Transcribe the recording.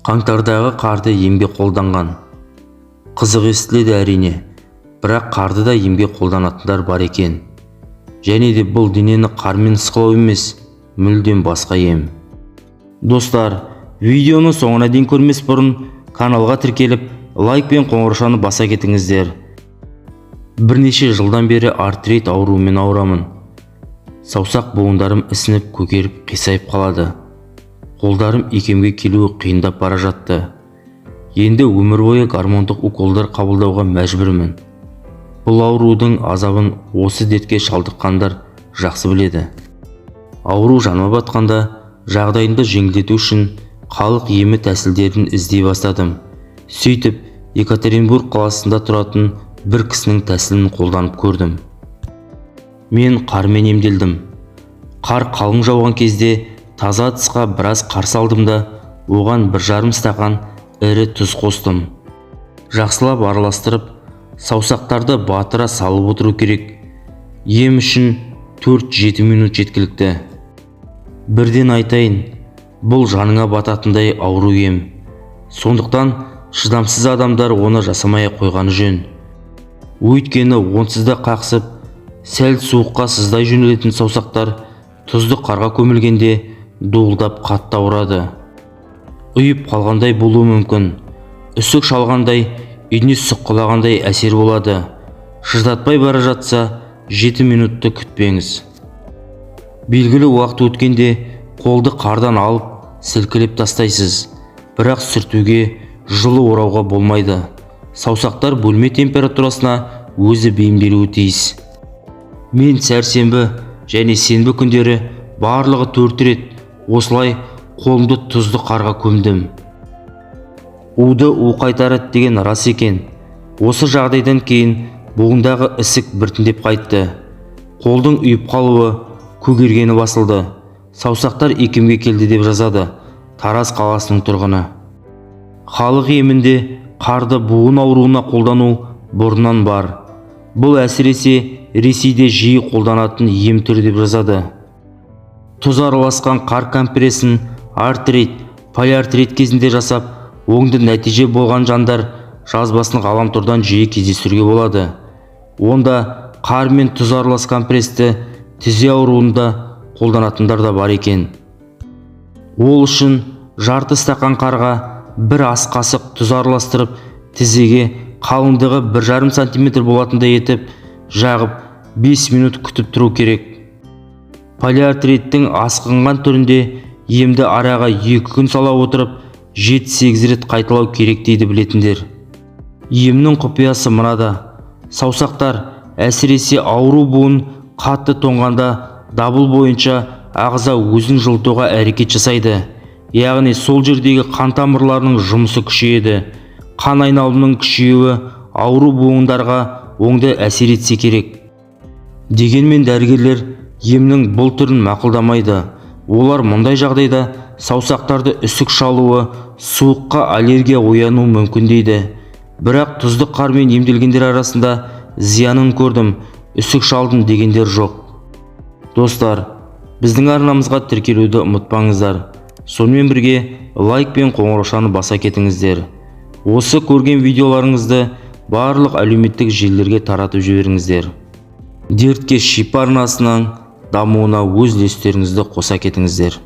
Қаңтардағы қарды емге қолданған. Қызық естіледі әрине, бірақ қарды да емге қолданатындар бар екен. Және де бұл денені қармен ысқылау емес, мүлдем басқа ем. Достар, видеоны соңына дейін көрмес бұрын каналға тіркеліп, лайк пен қоңыраушаны баса кетіңіздер. Бірнеше жылдан бері артрит ауруымен ауырамын. Саусақ буындарым ісініп, көгеріп, қисайып қалады. Қолдарым икемге келуі қиындап бара жатты. Енді өмір бойы гормондық уколдар қабылдауға мәжбүрмін. Бұл аурудың азабын осы дертке шалдыққандар жақсы біледі. Ауру жаныма батқанда, жағдайымды жеңілдету үшін халық емі тәсілдерін іздей бастадым. Сөйтіп, Екатеринбург қаласында тұратын бір кісінің тәсілін қолданып көрдім. Мен қармен емделдім. Қар қалың жауған кезде таза тысқа біраз қар салдым да, оған 1,5 стақан ірі тұз қостым. Жақсылап араластырып, саусақтарды батыра салып отыру керек. Ем үшін 4-7 минут жеткілікті. Бірден айтайын, бұл жаныңа бататындай ауру ем. Сондықтан шыдамсыз адамдар оны жасамай қойғаны жөн. Өйткені онсыз да қақсып, сәл суыққа сыздай жөнелетін саусақтар тұзды қарға көмілгенде дуылдап қатты ауырады. Ұйып қалғандай болуы мүмкін. Үсік шалғандай, үйіне сұққылағандай әсер болады. Шыдатпай бара жатса, 7 минутты күтпеңіз. Белгілі уақыт өткенде қолды қардан алып, сілкілеп тастайсыз. Бірақ сүртуге, жылы орауға болмайды. Саусақтар бөлме температурасына өзі бейімделуі тиіс. Мен сәрсенбі және сенбі күндері барлығы 4 рет осылай қолымды тұзды қарға көмдім. Уды у қайтарады деген рас екен. Осы жағдайдан кейін буындағы ісік біртіндеп қайтты. Қолдың үйіп қалуы, көгергені басылды. Саусақтар икемге келді деп жазады Тараз қаласының тұрғыны. Халық емінде қарды буын ауруына қолдану бұрыннан бар. Бұл әсіресе Ресейде жиі қолданатын ем түрі деп жазады. Тұз араласқан қар компрессін артрит, полиартрит кезінде жасап, оңды нәтиже болған жандар жазбасын ғаламтордан жиі кездестіруге болады. Онда қар мен тұз аралас компрессті тізе ауруында қолданатындар да бар екен. Ол үшін жарты стақан қарға бір ас қасық тұз араластырып, тізеге қалыңдығы 1,5 см болатындай етіп, жағып 5 минут күтіп тұру керек. Полиартриттің асқынған түрінде емді араға 2 күн сала отырып, 7-8 рет қайталау керек дейді білетіндер. Емнің құпиясы мынада. Саусақтар, әсіресе ауру буын қатты тоңғанда дабыл бойынша ағза өзін жылытуға әрекет жасайды. Яғни сол жердегі қан тамырларының жұмысы күшейеді. Қан айналымының күшеюі ауру буындарға оңды әсер етсе керек. Дегенмен дәрігерлер емнің бұл түрін мақұлдамайды. Олар мұндай жағдайда саусақтарды үсік шалуы, суыққа аллергия оянуы мүмкін дейді. Бірақ тұзды қармен емделгендер арасында зиянын көрдім, үсік шалдым дегендер жоқ. Достар, біздің арнамызға тіркелуді ұмытпаңыздар. Сонымен бірге лайк пен қоңыраушаны баса кетіңіздер. Осы көрген видеоларыңызды барлық әлеуметтік желілерге таратып жіберіңіздер. Дертке шипа арнасының дамуына өз үлестеріңізді қоса кетіңіздер.